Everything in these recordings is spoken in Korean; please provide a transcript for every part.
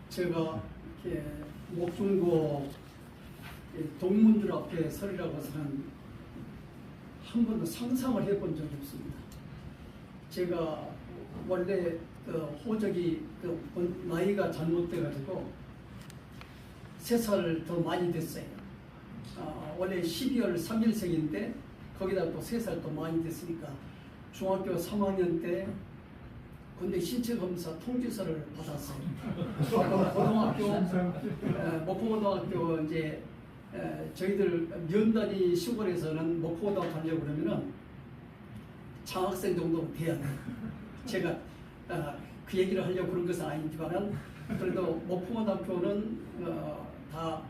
제가 이렇게 목중고 동문들 앞에 서리라고 해서는 한 번도 상상을 해본 적이 없습니다. 제가 원래 그 호적이 나이가 잘못돼가지고 3살 더 많이 됐어요. 원래 12월 3일생인데 거기다 또 3살 더 많이 됐으니까 중학교 3학년 때 군대 신체검사 통지서를 받았어요. 고등학교 목포고등학교 이제 저희들 면단위 시골에서는 목포고등학교 가려고 그러면은 장학생 정도 돼야 돼요. 제가 그 얘기를 하려고 그런 것은 아니지만은 그래도 목포고등학교는 다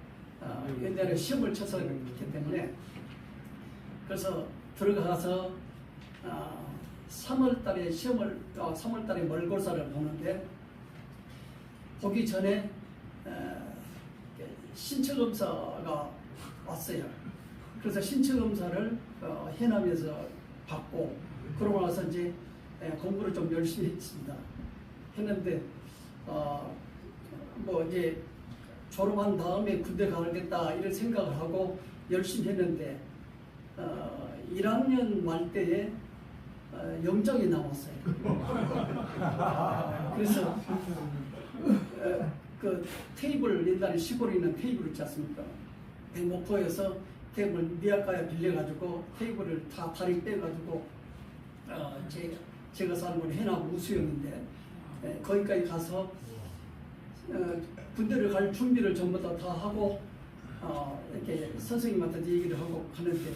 옛날에 시험을 쳐서 했기 때문에 그래서 들어가서 3월달에 3월달에 멀고사를 보는데 보기 전에 신체검사가 왔어요. 그래서 신체검사를 해남에서 받고 그러고 나서 이제 공부를 좀 열심히 했습니다. 했는데 뭐 이제 졸업한 다음에 군대 가겠다 이런 생각을 하고 열심히 했는데 1학년 말 때에 영장이 나왔어요. 그래서 그 테이블 옛날에 시골에 있는 테이블 있지 않습니까? 목포에서 테이블 미약가에 빌려가지고 테이블을 다 다리 빼가지고 제가 사는 건 해남 우수였는데 거기까지 가서 군대를 갈 준비를 전부 다 하고 이렇게 선생님한테 얘기를 하고 가는데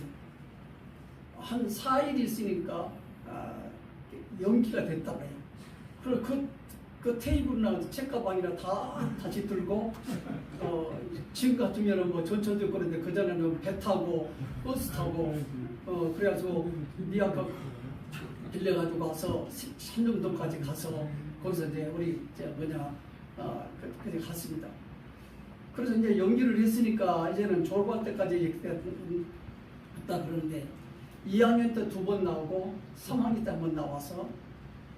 한 4일 있으니까 연기가 됐다고 해요. 그리고 그 테이블이나 책가방이나 다 다시 들고 지금 같으면 뭐 전철도 그런데 그전에는 배 타고 버스 타고 그래가지고 미약가 빌려가지고 와서 산정도까지 가서 거기서 이제 우리 그렇게 갔습니다. 그래서 이제 연기를 했으니까 이제는 졸업할 때까지 했다 그러는데 2학년 때 2번 나오고 3학년 때 1번 나와서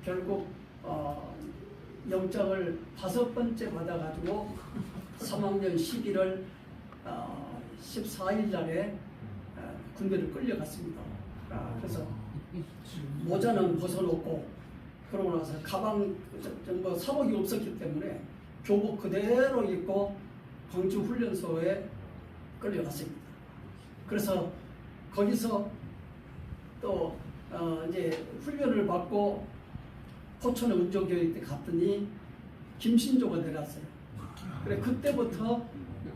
결국 영장을 5번째 받아가지고 3학년 11월 14일 날에 군대를 끌려갔습니다. 그래서 모자는 벗어놓고 그러고 나서 가방 뭐 사복이 없었기 때문에 교복 그대로 입고 광주 훈련소에 끌려갔습니다. 그래서 거기서 또 이제 훈련을 받고 포천에 운전교육 때 갔더니 김신조가 내렸어요. 그래 그때부터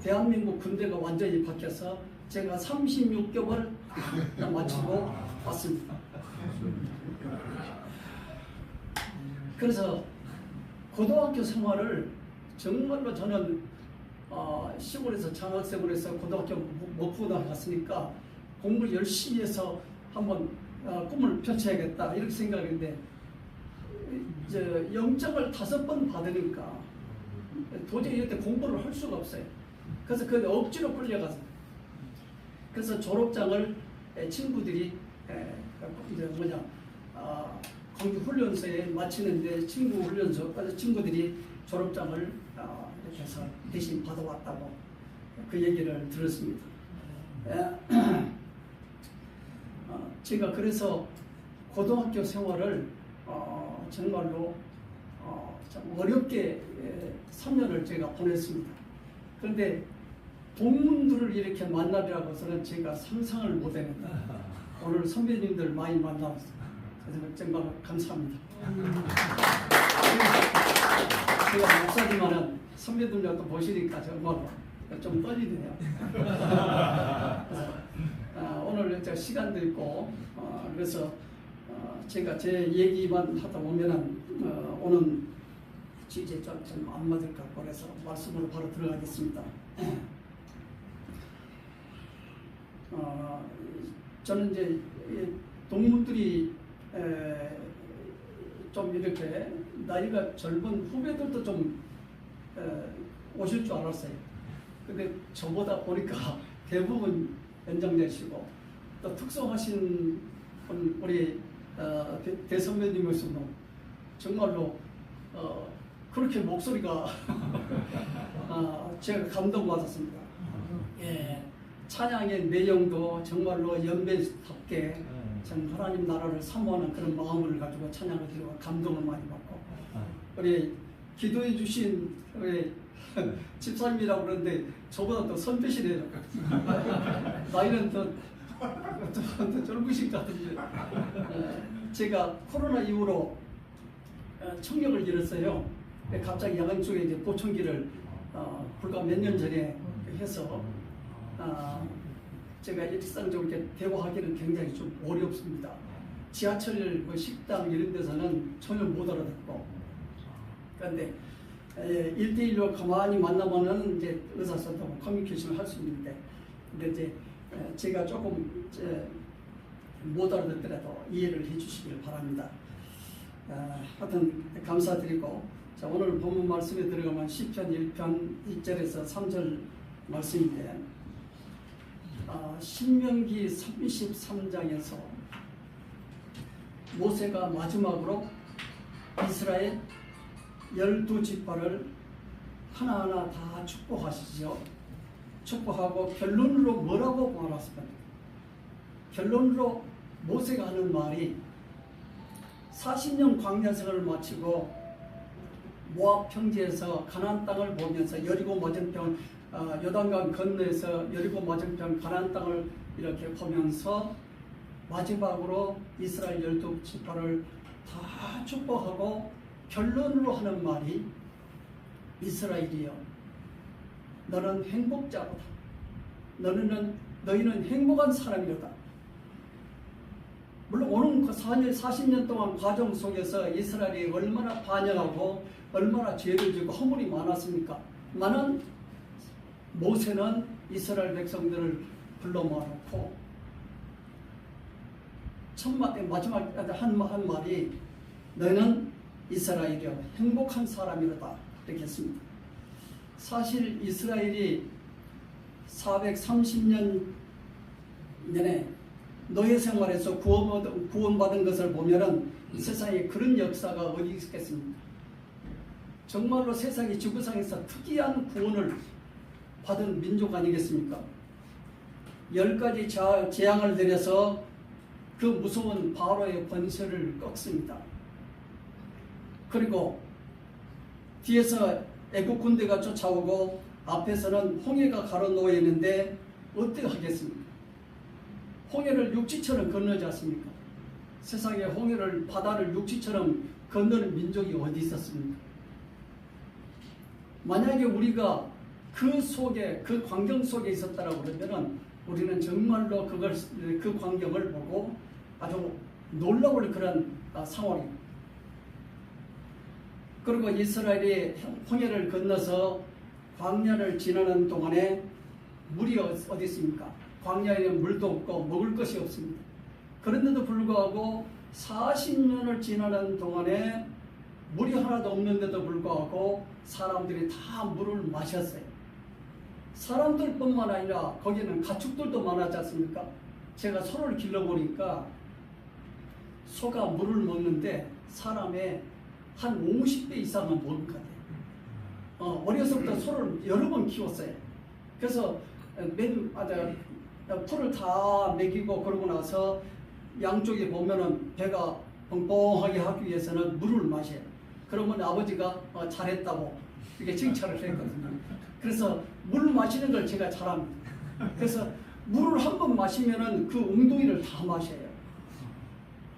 대한민국 군대가 완전히 바뀌어서 제가 36개월 마치고 왔습니다. 그래서 고등학교 생활을 정말로 저는 시골에서 장학생을 해서 고등학교 목포고등학교 갔으니까 공부를 열심히 해서 한번 꿈을 펼쳐야겠다 이렇게 생각했는데 영장을 5번 받으니까 도저히 이렇게 공부를 할 수가 없어요. 그래서 그 억지로 끌려가서 그래서 졸업장을 친구들이 광주 훈련소에 마치는데 친구 훈련소 친구들이 졸업장을 이렇게 해서 대신 받아왔다고 그 얘기를 들었습니다. 제가 그래서 고등학교 생활을 정말로 참 어렵게 3년을 제가 보냈습니다. 그런데 동문들을 이렇게 만나려고 해서는 제가 상상을 못했습니다. 오늘 선배님들 많이 만나봤습니다. 그래서 정말 감사합니다. 제가 목사지만은 선배들도 보시니까 정말 좀 떨리네요. 오늘 시간도 있고 그래서 제가 제 얘기만 하다 보면은 오늘 이제 좀 안 맞을 것 같고 그래서 말씀으로 바로 들어가겠습니다. 저는 이제 동문들이 좀 이렇게 나이가 젊은 후배들도 좀 오실 줄 알았어요. 근데 저보다 보니까 대부분 연장되시고 또 특성하신 우리 대선배님께서는 정말로 그렇게 목소리가 제가 감동받았습니다. 예, 찬양의 내용도 정말로 연배답게 참 하나님 나라를 사모하는 그런 마음을 가지고 찬양을 드리고 감동을 많이 받고, 우리 기도해 주신 우리 집사님이라고 그러는데 저보다 더 선배시네요. 나이는 더 젊으신 것 같은데, 제가 코로나 이후로 청력을 잃었어요. 갑자기 야간 쪽에 이제 보청기를 불과 몇 년 전에 해서 제가 일상적으로 이렇게 대화하기는 굉장히 좀 어렵습니다. 지하철, 식당 이런 데서는 전혀 못 알아듣고, 그런데 1대1로 가만히 만나면은 이제 의사소통, 커뮤니케이션을 할 수 있는데, 근데 이제 제가 조금 못 알아듣더라도 이해를 해주시길 바랍니다. 하여튼 감사드리고, 자, 오늘 본문 말씀에 들어가면 시편 1편 1절에서 3절 말씀인데, 신명기 33장에서 모세가 마지막으로 이스라엘 12지파를 하나하나 다 축복하시죠. 축복하고 결론으로 뭐라고 말했습니까? 결론으로 모세가 하는 말이 40년 광야생활을 마치고 모압 평지에서 가나안 땅을 보면서 여리고 맞은편 요단강 건너에서 여리고 맞은편 가나안 땅을 이렇게 보면서 마지막으로 이스라엘 12지파를 다 축복하고 결론으로 하는 말이, 이스라엘이여 너는 행복자로다. 너희는 행복한 사람이로다. 물론 오는 그 40년 동안 과정 속에서 이스라엘이 얼마나 반역하고 얼마나 죄를 지고 허물이 많았습니까? 많은 모세는 이스라엘 백성들을 불러 모아놓고 마지막 한 말이 너희는 이스라엘이여 행복한 사람이로다 이렇게 했습니다. 사실 이스라엘이 430년 전에 노예 생활에서 구원받은 것을 보면은 세상에 그런 역사가 어디 있겠습니까? 정말로 세상이 지구상에서 특이한 구원을 받은 민족 아니겠습니까? 10가지 재앙을 내려서 그 무서운 바로의 권세를 꺾습니다. 그리고 뒤에서 애국 군대가 쫓아오고 앞에서는 홍해가 가로놓여 있는데 어떻게 하겠습니까? 홍해를 육지처럼 건너지 않습니까? 세상에 홍해를, 바다를 육지처럼 건너는 민족이 어디 있었습니까? 만약에 우리가 그 속에, 그 광경 속에 있었다라고 그러면은 우리는 정말로 그 광경을 보고 아주 놀라울 그런 상황입니다. 그리고 이스라엘이 홍해를 건너서 광야를 지나는 동안에 물이 어디 있습니까? 광야에는 물도 없고 먹을 것이 없습니다. 그런데도 불구하고 40년을 지나는 동안에 물이 하나도 없는데도 불구하고 사람들이 다 물을 마셨어요. 사람들뿐만 아니라 거기는 가축들도 많았지 않습니까? 제가 소를 길러보니까 소가 물을 먹는데 사람의 한 50배 이상은 먹은 것 같아요. 어려서부터 소를 여러 번 키웠어요. 그래서 풀을 다 먹이고 그러고 나서 양쪽에 보면은 배가 뻥뻥하게 하기 위해서는 물을 마셔요. 그러면 아버지가 잘했다고 이렇게 칭찬을 했거든요. 그래서 물 마시는 걸 제가 잘합니다. 그래서 물을 한 번 마시면은 그 웅덩이를 다 마셔요.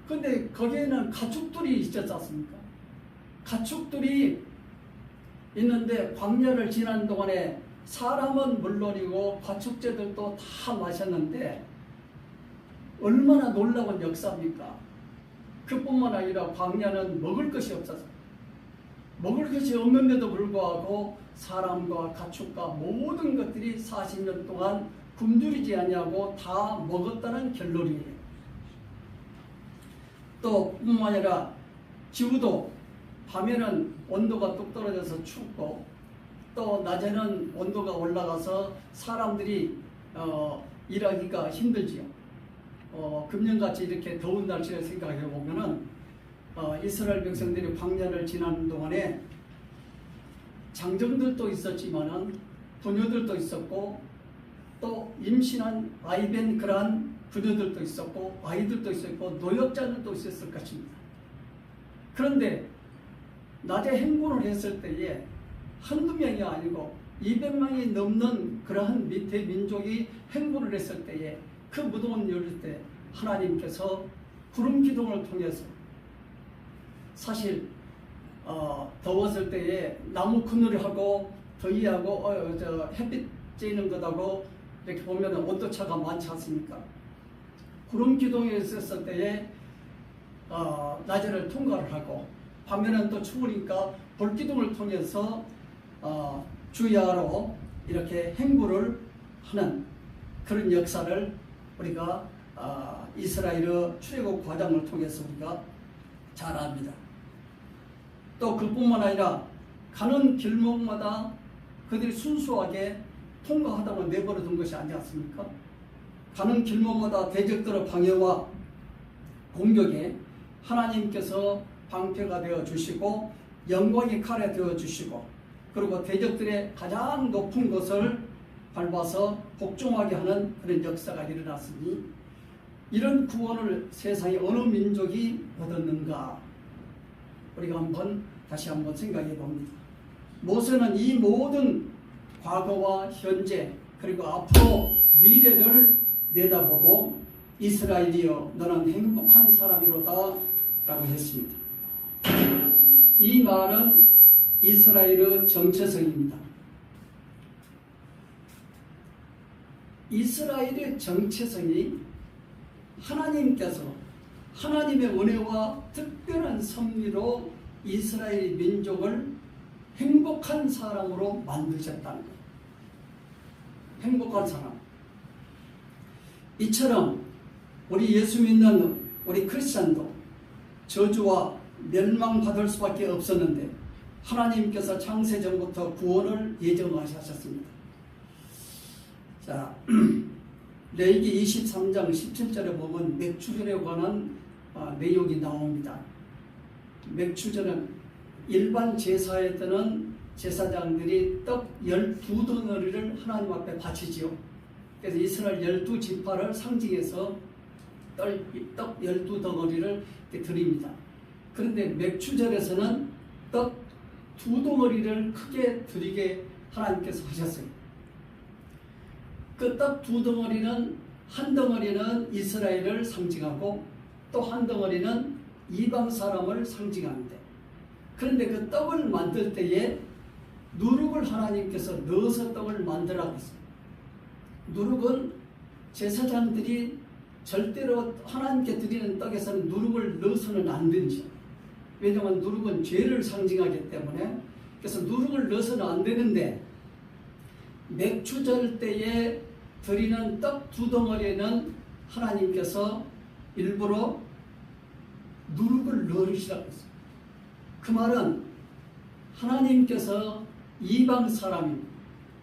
근데 거기에는 가축들이 있었지 않습니까? 가축들이 있는데 광야를 지나는 동안에 사람은 물론이고 가축제들도 다 마셨는데 얼마나 놀라운 역사입니까? 그뿐만 아니라 광야는 먹을 것이 없어서, 먹을 것이 없는데도 불구하고 사람과 가축과 모든 것들이 40년 동안 굶주리지 아니하고 다 먹었다는 결론이에요. 또 뿐만 아니라 지구도 밤에는 온도가 뚝 떨어져서 춥고 또 낮에는 온도가 올라가서 사람들이 일하기가 힘들지요. 금년같이 이렇게 더운 날씨를 생각해 보면은 이스라엘 백성들이 광야를 지나는 동안에 장정들도 있었지만은 부녀들도 있었고 또 임신한 아이벤 그러한 부녀들도 있었고 아이들도 있었고 노역자들도 있었을 것입니다. 그런데 낮에 행군을 했을 때에 한두 명이 아니고 200명이 넘는 그러한 밑에 민족이 행군을 했을 때에 그 무덤을 열릴 때 하나님께서 구름 기둥을 통해서 사실 더웠을 때에 나무 그늘하고 더위하고 햇빛 쬐는 것하고 이렇게 보면 온도차가 많지 않습니까? 구름 기둥에 있었을 때에 낮에를 통과를 하고 밤에는 또 추우니까 불기둥을 통해서 주야로 이렇게 행구를 하는 그런 역사를 우리가 이스라엘의 출애굽 과정을 통해서 우리가 잘 압니다. 또 그뿐만 아니라 가는 길목마다 그들이 순수하게 통과하다가 내버려 둔 것이 아니지 않습니까? 가는 길목마다 대적들의 방해와 공격에 하나님께서 방패가 되어 주시고 영광의 칼에 되어 주시고 그리고 대적들의 가장 높은 것을 밟아서 복종하게 하는 그런 역사가 일어났으니 이런 구원을 세상에 어느 민족이 얻었는가 우리가 다시 한번 생각해 봅니다. 모세는 이 모든 과거와 현재 그리고 앞으로 미래를 내다보고 이스라엘이여 너는 행복한 사람이로다 라고 했습니다. 이 말은 이스라엘의 정체성입니다. 이스라엘의 정체성이 하나님께서 하나님의 은혜와 특별한 섭리로 이스라엘 민족을 행복한 사람으로 만드셨다는 거예요. 행복한 사람. 이처럼 우리 예수 믿는 우리 크리스찬도 저주와 멸망받을 수밖에 없었는데 하나님께서 창세전부터 구원을 예정하셨습니다. 자, 레위기 23장 17절에 보면 맥추절에 관한 내용이 나옵니다. 맥추절은 일반 제사에 뜨는 제사장들이 떡 12덩어리를 하나님 앞에 바치지요. 그래서 이스라엘 12지파를 상징해서 떡 12덩어리를 드립니다. 그런데 맥추절에서는 떡 2덩어리를 크게 드리게 하나님께서 하셨어요. 그 떡 2덩어리는 한 덩어리는 이스라엘을 상징하고 또 한 덩어리는 이방 사람을 상징합니다. 그런데 그 떡을 만들 때에 누룩을 하나님께서 넣어서 떡을 만들라고 했어요. 누룩은 제사장들이 절대로 하나님께 드리는 떡에서는 누룩을 넣어서는 안 되죠. 왜냐하면 누룩은 죄를 상징하기 때문에 그래서 누룩을 넣어서는 안 되는데 맥추절 때에 드리는 떡 2덩어리에는 하나님께서 일부러 누룩을 넣으시라고 했어요. 그 말은 하나님께서 이방 사람입니다.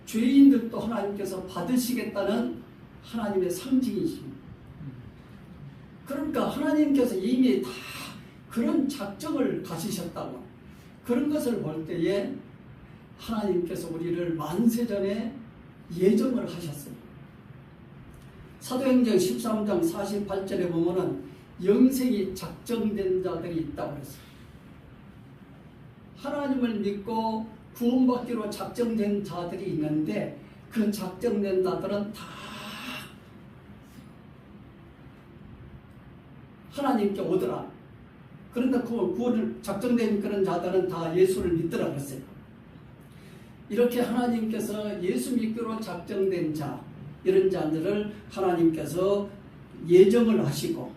죄인들도 하나님께서 받으시겠다는 하나님의 상징이십니다. 그러니까 하나님께서 이미 다 그런 작정을 가지셨다고 그런 것을 볼 때에 하나님께서 우리를 만세전에 예정을 하셨어요. 사도행전 13장 48절에 보면은 영생이 작정된 자들이 있다고 했어요. 하나님을 믿고 구원받기로 작정된 자들이 있는데 그 작정된 자들은 다 하나님께 오더라. 그런데 구원을 작정된 그런 자들은 다 예수를 믿더라 그랬어요. 이렇게 하나님께서 예수 믿기로 작정된 자 이런 자들을 하나님께서 예정을 하시고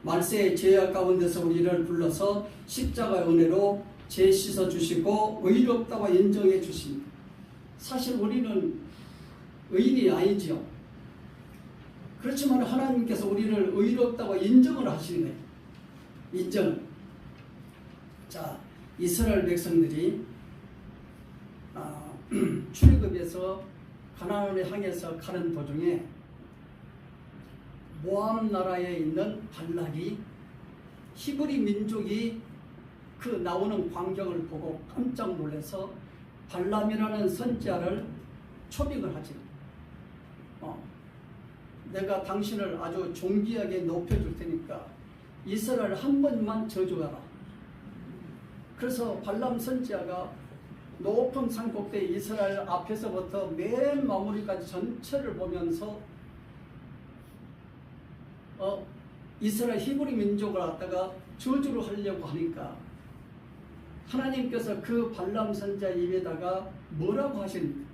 말세의 죄악 가운데서 우리를 불러서 십자가의 은혜로 죄 씻어주시고 의롭다고 인정해 주십니다. 사실 우리는 의인이 아니죠. 그렇지만 하나님께서 우리를 의롭다고 인정을 하시는 거예요. 인정. 자, 이스라엘 백성들이 출애굽에서 가나안을 향해서 가는 도중에 모압 나라에 있는 발락이 히브리 민족이 그 나오는 광경을 보고 깜짝 놀라서 발람이라는 선지자를 초빙을 하지. 내가 당신을 아주 존귀하게 높여줄 테니까 이스라엘 한 번만 저주하라. 그래서 발람 선지자가 높은 산 꼭대기 이스라엘 앞에서부터 맨 마무리까지 전체를 보면서 이스라엘 히브리 민족을 갖다가 저주를 하려고 하니까 하나님께서 그 발람 선지자 입에다가 뭐라고 하십니까?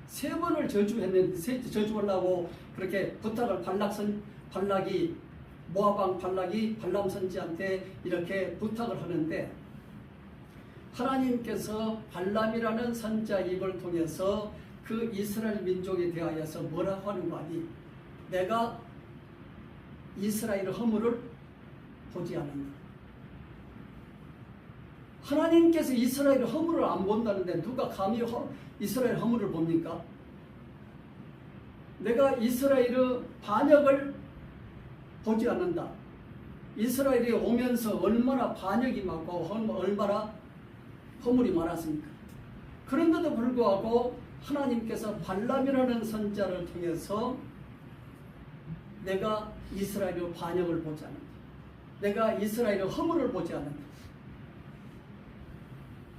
3번을 저주했는데, 저주하려고 그렇게 부탁을 발락이 모압 발락이 발람 선지자한테 이렇게 부탁을 하는데, 하나님께서 발람이라는 선지자 입을 통해서 그 이스라엘 민족에 대하여서 뭐라고 하는 거 아니? 내가 이스라엘 허물을 보지 않는다. 하나님께서 이스라엘 허물을 안 본다는데 누가 감히 이스라엘 허물을 봅니까? 내가 이스라엘의 반역을 보지 않는다. 이스라엘이 오면서 얼마나 반역이 많고 얼마나 허물이 많았습니까? 그런데도 불구하고 하나님께서 발람이라는 선지자를 통해서 내가 이스라엘의 반역을 보지 않는다. 내가 이스라엘의 허물을 보지 않는다.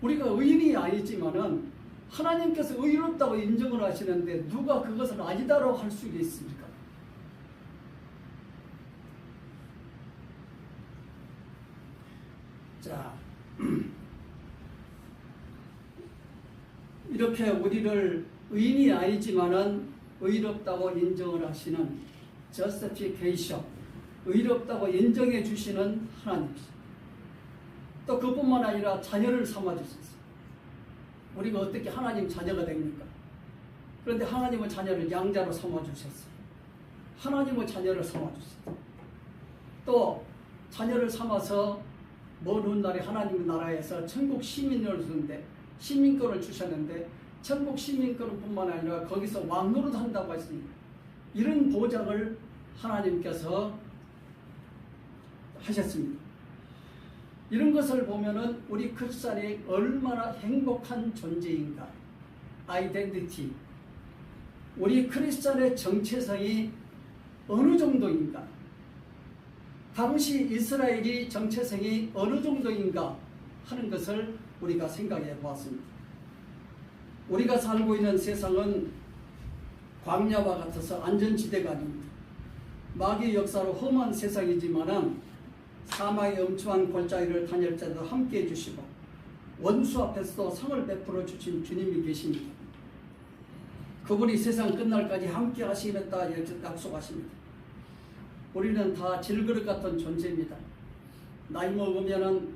우리가 의인이 아니지만은 하나님께서 의롭다고 인정을 하시는데 누가 그것을 아니다라고 할 수 있습니까? 자, 이렇게 우리를 의인이 아니지만은 의롭다고 인정을 하시는 justification, 의롭다고 인정해 주시는 하나님이십니다. 또 그뿐만 아니라 자녀를 삼아주셨어요. 우리가 어떻게 하나님 자녀가 됩니까? 그런데 하나님은 자녀를 양자로 삼아주셨어요. 하나님은 자녀를 삼아주셨어요. 또 자녀를 삼아서 먼 훗날에 하나님의 나라에서 천국 시민을 주는데, 시민권을 주셨는데, 천국 시민권은 뿐만 아니라 거기서 왕노릇 한다고 했습니다. 이런 보장을 하나님께서 하셨습니다. 이런 것을 보면은 우리 크리스찬이 얼마나 행복한 존재인가. 아이덴티티. 우리 크리스찬의 정체성이 어느 정도인가. 당시 이스라엘이 정체성이 어느 정도인가 하는 것을 우리가 생각해 보았습니다. 우리가 살고 있는 세상은 광야와 같아서 안전지대가 아닙니다. 마귀의 역사로 험한 세상이지만은 사망의 엄청난 골짜기를 다닐 때도 함께해 주시고 원수 앞에서도 상을 베풀어 주신 주님이 계십니다. 그분이 세상 끝날까지 함께 하시겠다 이렇게 약속하십니다. 우리는 다 질그릇 같은 존재입니다. 나이 먹으면은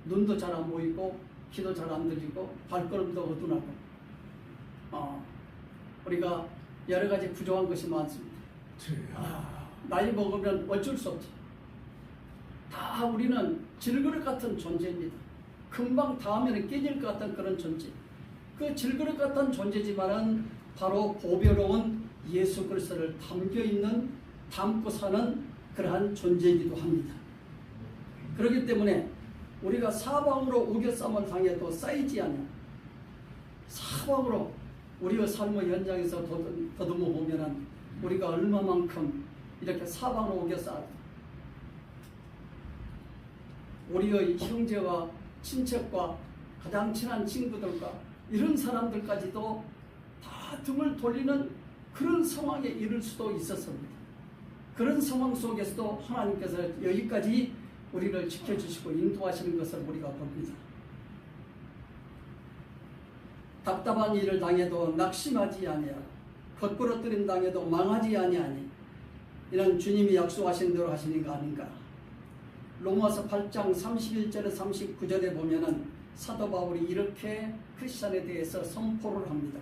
눈도 잘 안 보이고 귀도 잘 안 들리고 발걸음도 어두나고 우리가 여러 가지 부족한 것이 많습니다. 나이 먹으면 어쩔 수 없죠. 다 우리는 질그릇 같은 존재입니다. 금방 닿으면 깨질 것 같은 그런 존재. 그 질그릇 같은 존재지만은 바로 보배로운 예수 그리스도를 담고 사는 그러한 존재이기도 합니다. 그렇기 때문에 우리가 사방으로 우겨쌈을 당해도 쌓이지 않는, 사방으로 우리의 삶의 현장에서 더듬어 보면은 우리가 얼마만큼 이렇게 사방으로 우겨싸 우리의 형제와 친척과 가장 친한 친구들과 이런 사람들까지도 다 등을 돌리는 그런 상황에 이를 수도 있었습니다. 그런 상황 속에서도 하나님께서 여기까지 우리를 지켜주시고 인도하시는 것을 우리가 봅니다. 답답한 일을 당해도 낙심하지 아니하라. 거꾸러뜨림 당해도 망하지 아니하니 이런 주님이 약속하신 대로 하시는 거 아닌가. 로마서 8장 31절에 39절에 보면은 사도 바울이 이렇게 크리스찬에 대해서 선포를 합니다.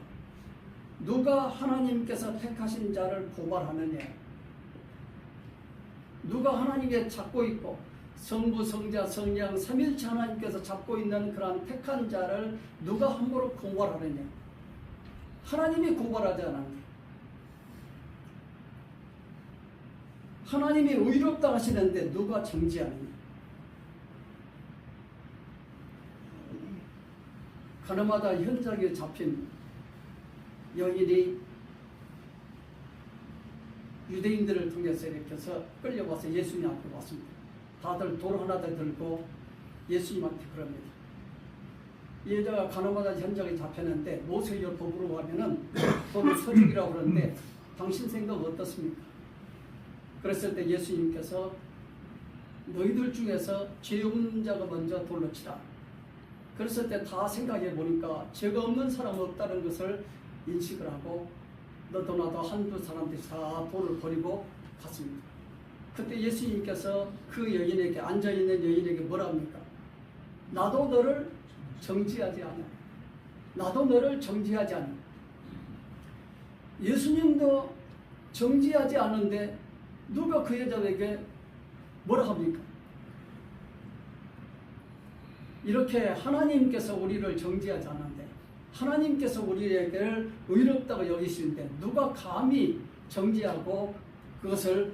누가 하나님께서 택하신 자를 고발하느냐. 누가 하나님께 잡고 있고 성부, 성자, 성령, 삼일체 하나님께서 잡고 있는 그러한 택한 자를 누가 함부로 고발하느냐. 하나님이 고발하지 않았는데. 하나님이 의롭다 하시는데 누가 정지하느냐. 가나마다 현장에 잡힌 여인이 유대인들을 통해서 이렇게 해서 끌려와서 예수님 앞에 왔습니다. 다들 돌 하나 더 들고 예수님한테 그럽니다. 이 여자가 가나마다 현장에 잡혔는데 모세율법으로 가면은 돌을 서죽이라고 그러는데 당신 생각 어떻습니까? 그랬을 때 예수님께서 너희들 중에서 죄 없는 자가 먼저 돌로 치라. 그랬을 때 다 생각해 보니까 죄가 없는 사람 없다는 것을 인식을 하고 너도 나도 한두 사람들이 다 돌을 버리고 갔습니다. 그때 예수님께서 그 여인에게, 앉아있는 여인에게 뭐라 합니까? 나도 너를 정죄하지 않아. 나도 너를 정죄하지 않아. 예수님도 정죄하지 않는데 누가 그 여자에게 뭐라 합니까? 이렇게 하나님께서 우리를 정죄하지 않는데, 하나님께서 우리에게 의롭다고 여기시는데 누가 감히 정죄하고 그것을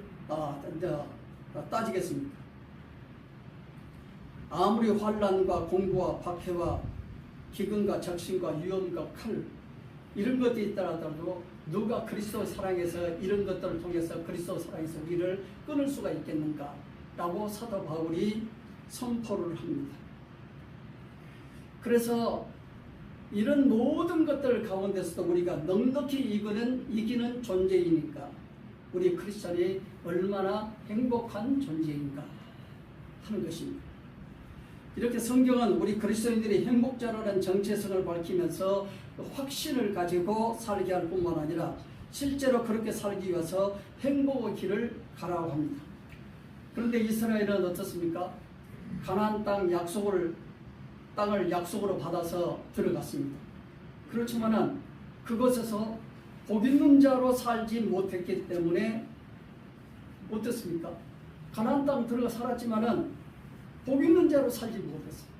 따지겠습니까? 아무리 환난과 공고와 박해와 기근과 적신과 위험과 칼 이런 것들이 있더라도 누가 그리스도 사랑해서 이런 것들을 통해서 그리스도 사랑해서 우리를 끊을 수가 있겠는가 라고 사도 바울이 선포를 합니다. 그래서 이런 모든 것들 가운데서도 우리가 넉넉히 이기는 존재이니까 우리 크리스천이 얼마나 행복한 존재인가 하는 것입니다. 이렇게 성경은 우리 그리스도인들이 행복자라는 정체성을 밝히면서 확신을 가지고 살게 할 뿐만 아니라 실제로 그렇게 살기 위해서 행복의 길을 가라고 합니다. 그런데 이스라엘은 어떻습니까? 가나안 땅을 약속으로 받아서 들어갔습니다. 그렇지만은 그곳에서 복 있는 자로 살지 못했기 때문에 어떻습니까? 가나안 땅 들어가 살았지만은 복 있는 자로 살지 못했어요.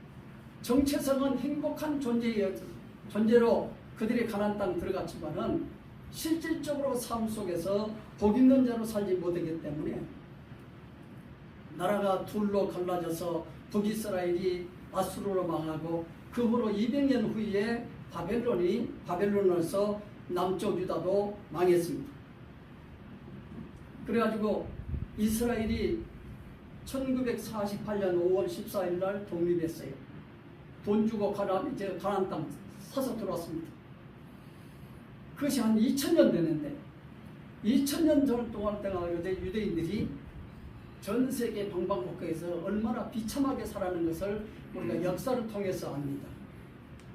정체성은 행복한 존재로 그들이 가나안 땅 들어갔지만은 실질적으로 삶 속에서 복 있는 자로 살지 못했기 때문에 나라가 둘로 갈라져서 북이스라엘이 아수르로 망하고 그 후로 200년 후에 바벨론에서 남쪽 유다도 망했습니다. 그래가지고 이스라엘이 1948년 5월 14일 날 독립했어요. 돈 주고 가나안 땅 사서 들어왔습니다. 그것이 한 2000년 되는데 2000년 동안 유대인들이 전 세계 방방곡곡에서 얼마나 비참하게 살아가는 것을 우리가 역사를 통해서 압니다.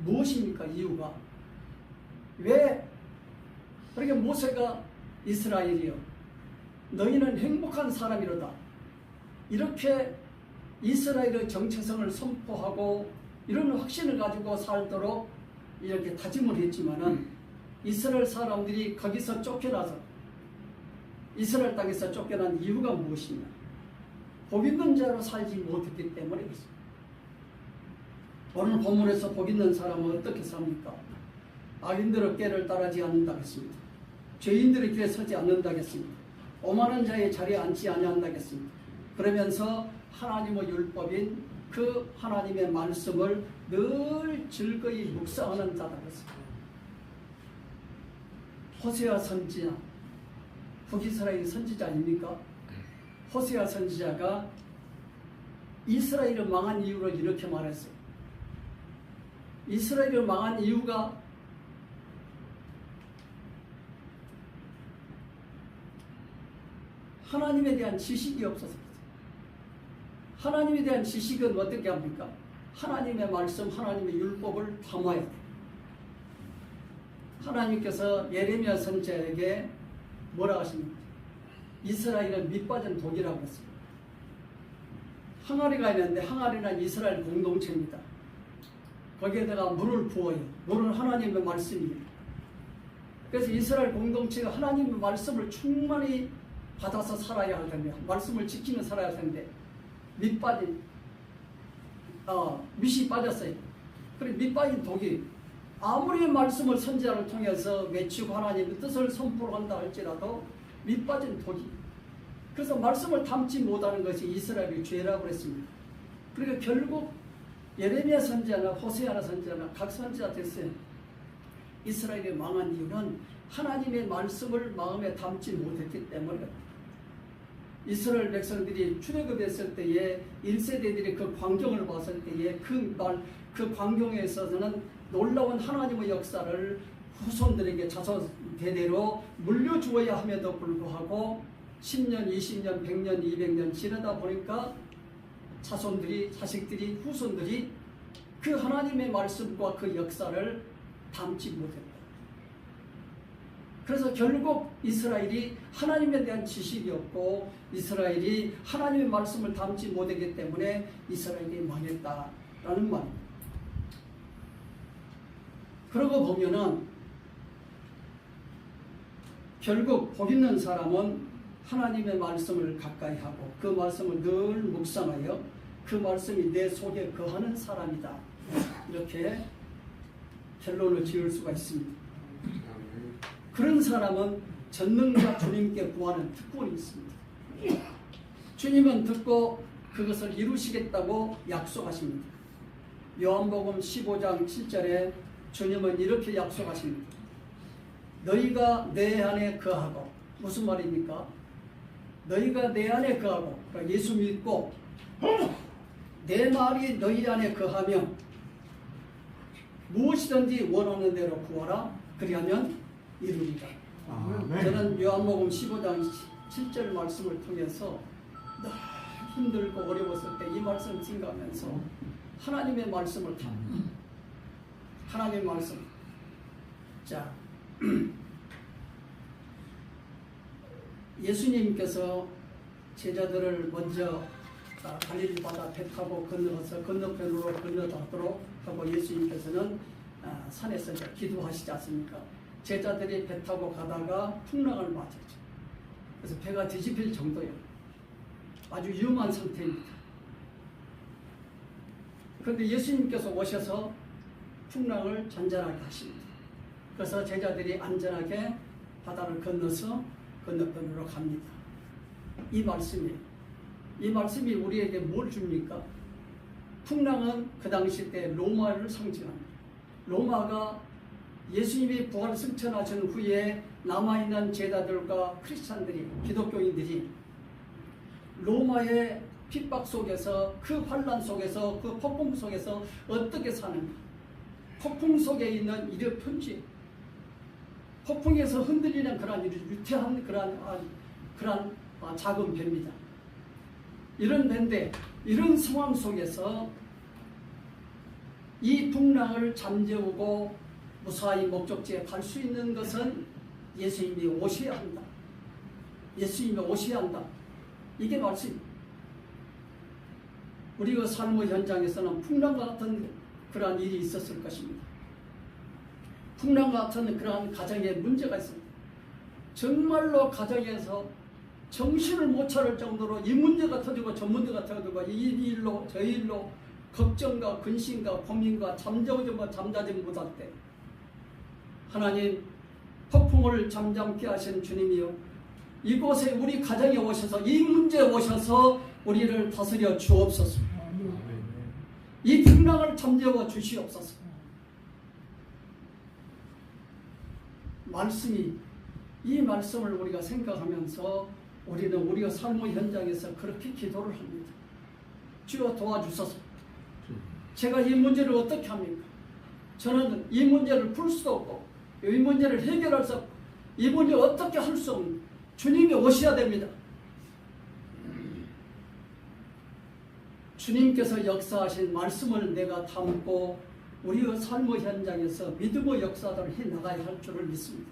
무엇입니까? 이유가? 왜 그렇게 모세가 이스라엘이여 너희는 행복한 사람이로다 이렇게 이스라엘의 정체성을 선포하고 이런 확신을 가지고 살도록 이렇게 다짐을 했지만은 이스라엘 사람들이 거기서 쫓겨나서 이스라엘 땅에서 쫓겨난 이유가 무엇이냐? 복 있는 자로 살지 못했기 때문에 그렇습니다. 오늘 본문에서 복 있는 사람은 어떻게 삽니까? 악인들의 꾀를 따르지 않는다겠습니다. 죄인들의 길에 서지 않는다겠습니다. 오만한 자의 자리에 앉지 아니한다겠습니다. 그러면서 하나님의 율법인 그 하나님의 말씀을 늘 즐거이 묵상하는 자다겠습니다. 호세아 선지자, 북이스라엘 선지자 아닙니까? 호세아 선지자가 이스라엘이 망한 이유를 이렇게 말했어요. 이스라엘이 망한 이유가 하나님에 대한 지식이 없어서 그렇죠. 하나님에 대한 지식은 어떻게 합니까? 하나님의 말씀, 하나님의 율법을 담아야 돼요. 하나님께서 예레미야 선지자에게 뭐라 하십니까? 이스라엘은 밑빠진 독이라고 했습니다. 항아리가 있는데 항아리는 이스라엘 공동체입니다. 거기에다가 물을 부어요. 물은 하나님의 말씀이에요. 그래서 이스라엘 공동체가 하나님의 말씀을 충만히 받아서 살아야 할 텐데, 말씀을 지키며 살아야 할 텐데 밑이 빠졌어요. 그래 밑 빠진 독이 아무리 말씀을 선지자를 통해서 외치고 하나님의 뜻을 선포한다 할지라도 밑 빠진 독이, 그래서 말씀을 담지 못하는 것이 이스라엘의 죄라고 그랬습니다. 그러니까 결국 예레미야 선지자나 호세아나 선지자나 각 선지자 됐어요. 이스라엘이 망한 이유는 하나님의 말씀을 마음에 담지 못했기 때문에 이스라엘 백성들이 출애굽했을 때에 1세대들이 그 광경을 봤을 때에 그 광경에 있어서는 놀라운 하나님의 역사를 후손들에게 자손 대대로 물려주어야 함에도 불구하고 10년, 20년, 100년, 200년 지나다 보니까 자손들이, 자식들이, 후손들이 그 하나님의 말씀과 그 역사를 담지 못했다. 그래서 결국 이스라엘이 하나님에 대한 지식이 없고 이스라엘이 하나님의 말씀을 담지 못했기 때문에 이스라엘이 망했다라는 말입니다. 그러고 보면은 결국 복 있는 사람은 하나님의 말씀을 가까이 하고 그 말씀을 늘 묵상하여 그 말씀이 내 속에 거하는 사람이다. 이렇게 결론을 지을 수가 있습니다. 그런 사람은 전능자 주님께 구하는 특권이 있습니다. 주님은 듣고 그것을 이루시겠다고 약속하십니다. 요한복음 15장 7절에 주님은 이렇게 약속하십니다. 너희가 내 안에 거하고, 무슨 말입니까? 너희가 내 안에 거하고, 그러니까 예수 믿고 내 말이 너희 안에 거하면 무엇이든지 원하는 대로 구하라. 그리하면 이루리라. 저는 요한복음 15장 7절 말씀을 통해서 늘 힘들고 어려웠을 때 이 말씀을 생각하면서 하나님의 말씀을 답니다. 하나님의 말씀. 자, 예수님께서 제자들을 먼저 갈릴리 바다 배 타고 건너서 건너편으로 건너가도록 하고 예수님께서는 산에서 기도하시지 않습니까? 제자들이 배 타고 가다가 풍랑을 맞았죠. 그래서 배가 뒤집힐 정도예요. 아주 위험한 상태입니다. 그런데 예수님께서 오셔서 풍랑을 잔잔하게 하십니다. 그래서 제자들이 안전하게 바다를 건너서 건너편으로 갑니다. 이 말씀이에요. 이 말씀이 우리에게 뭘 줍니까? 풍랑은 그 당시 때 로마를 상징합니다. 로마가 예수님이 부활 승천하신 후에 남아있는 제자들과 크리스찬들이, 기독교인들이 로마의 핍박 속에서, 그 환난 속에서, 그 폭풍 속에서 어떻게 사는가? 폭풍 속에 있는 이력 편지, 폭풍에서 흔들리는 그런 유태한 그런 작은 배입니다. 이런 배인데 이런 상황 속에서 이 풍랑을 잠재우고 무사히 목적지에 갈 수 있는 것은 예수님이 오셔야 한다. 예수님이 오셔야 한다. 이게 말씀. 우리가 삶의 현장에서는 풍랑과 같은 그러한 일이 있었을 것입니다. 풍랑과 같은 그러한 가정에 문제가 있습니다. 정말로 가정에서 정신을 못 차릴 정도로 이 문제가 터지고 저 문제가 터지고 이 일로 저 일로 걱정과 근심과 고민과 잠자지 못할 때 하나님 폭풍을 잠잠케 하신 주님이요, 이곳에 우리 가정에 오셔서 이 문제에 오셔서 우리를 다스려 주옵소서. 이 풍랑을 잠재워 주시옵소서. 말씀이, 이 말씀을 우리가 생각하면서 우리는 우리가 삶의 현장에서 그렇게 기도를 합니다. 주여 도와주소서. 제가 이 문제를 어떻게 합니까? 저는 이 문제를 풀 수도 없고 이 문제를 해결할 수 없고 이 문제를 어떻게 할 수 없는 주님이 오셔야 됩니다. 주님께서 역사하신 말씀을 내가 담고 우리의 삶의 현장에서 믿음의 역사들을 해나가야 할 줄을 믿습니다.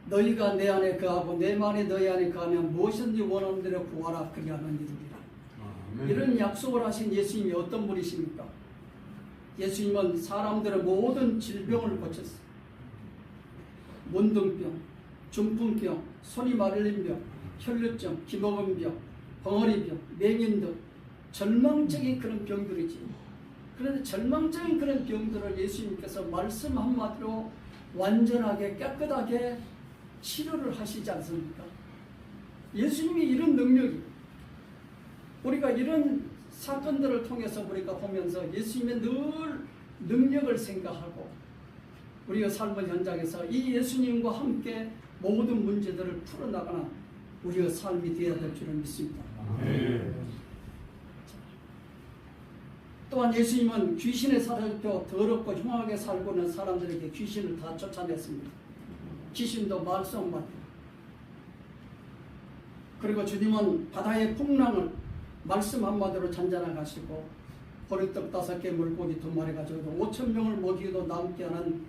너희가 내 안에 거하고 내 말이 너희 안에 거하면 무엇이든지 원하는 대로 구하라. 그리하면 이루리라. 이런 약속을 하신 예수님이 어떤 분이십니까? 예수님은 사람들의 모든 질병을 고쳤어요. 문둥병, 중풍병, 손이 마르는 병, 혈루증, 기먹은 병, 벙어리병, 맹인 등 절망적인 그런 병들이지. 그런데 절망적인 그런 병들을 예수님께서 말씀 한마디로 완전하게 깨끗하게 치료를 하시지 않습니까? 예수님이 이런 능력이, 우리가 이런 사건들을 통해서 우리가 보면서 예수님의 늘 능력을 생각하고 우리가 삶의 현장에서 이 예수님과 함께 모든 문제들을 풀어나가는 우리의 삶이 되어야 될 줄을 믿습니다. 또한 예수님은 귀신에 사로잡혀 더럽고 흉하게 살고 있는 사람들에게 귀신을 다 쫓아냈습니다. 귀신도 말썽만. 그리고 주님은 바다의 풍랑을 말씀 한마디로 잔잔하시고 보리떡 5개 물고기 2마리 가지고 5,000명을 먹이고도 남게 하는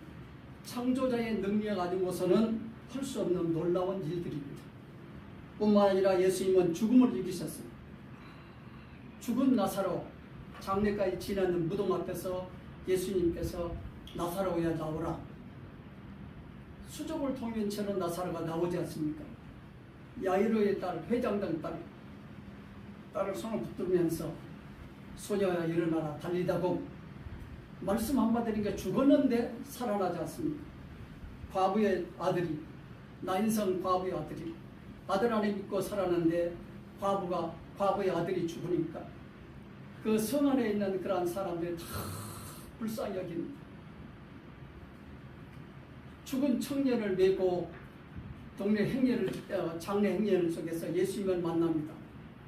창조자의 능력 아니고서는 할 수 없는 놀라운 일들입니다. 뿐만 아니라 예수님은 죽음을 이기셨어요. 죽은 나사로 장례까지 지나는 무덤 앞에서 예수님께서 나사로야 나오라. 수족을 통인 채로 나사로가 나오지 않습니까? 야이로의 딸, 회장당 딸을 손을 붙들면서 소녀야 일어나라 달리다고 말씀 한마디니까 죽었는데 살아나지 않습니까? 과부의 아들이 나인성 과부의 아들이 아들 안에 믿고 살았는데 과부의 아들이 죽으니까 그 성 안에 있는 그러한 사람들이 다 불쌍히 여깁니다. 죽은 청년을 메고 동네 장례 행렬 속에서 예수님을 만납니다.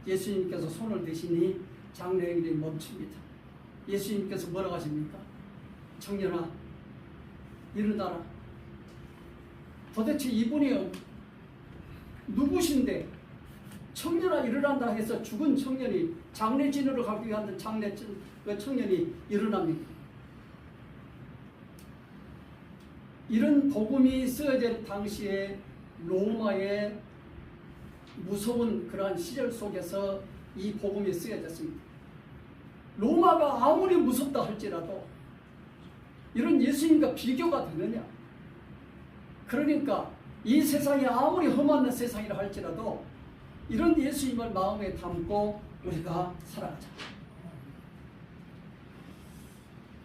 예수님께서 손을 대시니 장례 행렬이 멈춥니다. 예수님께서 뭐라고 하십니까? 청년아 일어나라. 도대체 이분이 누구신데 청년아 일어난다 해서 죽은 청년이 장례진으로 가기 위한 그 청년이 일어납니다. 이런 복음이 쓰여질 당시에 로마의 무서운 그러한 시절 속에서 이 복음이 쓰여졌습니다. 로마가 아무리 무섭다 할지라도 이런 예수님과 비교가 되느냐? 그러니까 이 세상이 아무리 험한 세상이라 할지라도 이런 예수님을 마음에 담고 우리가 살아가자.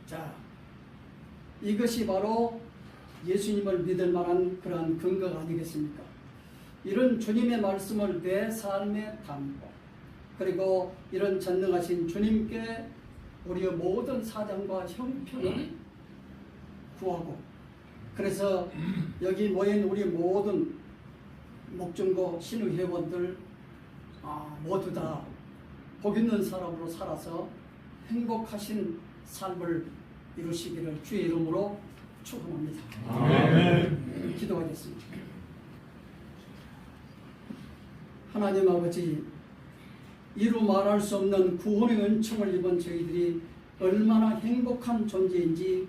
자, 이것이 바로 예수님을 믿을 만한 그러한 근거가 아니겠습니까? 이런 주님의 말씀을 내 삶에 담고 그리고 이런 전능하신 주님께 우리의 모든 사정과 형편을 구하고 그래서 여기 모인 우리 모든 목중고 신우 회원들 모두 다 복 있는 사람으로 살아서 행복하신 삶을 이루시기를 주의 이름으로 축원합니다. 아멘. 기도하겠습니다. 하나님 아버지, 이루 말할 수 없는 구원의 은총을 입은 저희들이 얼마나 행복한 존재인지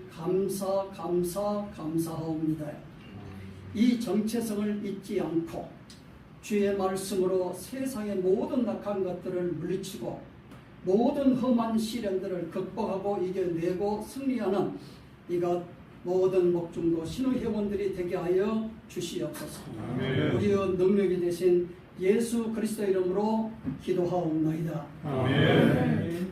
감사하옵니다. 이 정체성을 잊지 않고 주의 말씀으로 세상의 모든 악한 것들을 물리치고 모든 험한 시련들을 극복하고 이겨내고 승리하는 이것 모든 목중고 신우회원들이 되게 하여 주시옵소서. 우리의 능력이 되신 예수 그리스도 이름으로 기도하옵나이다. 아멘.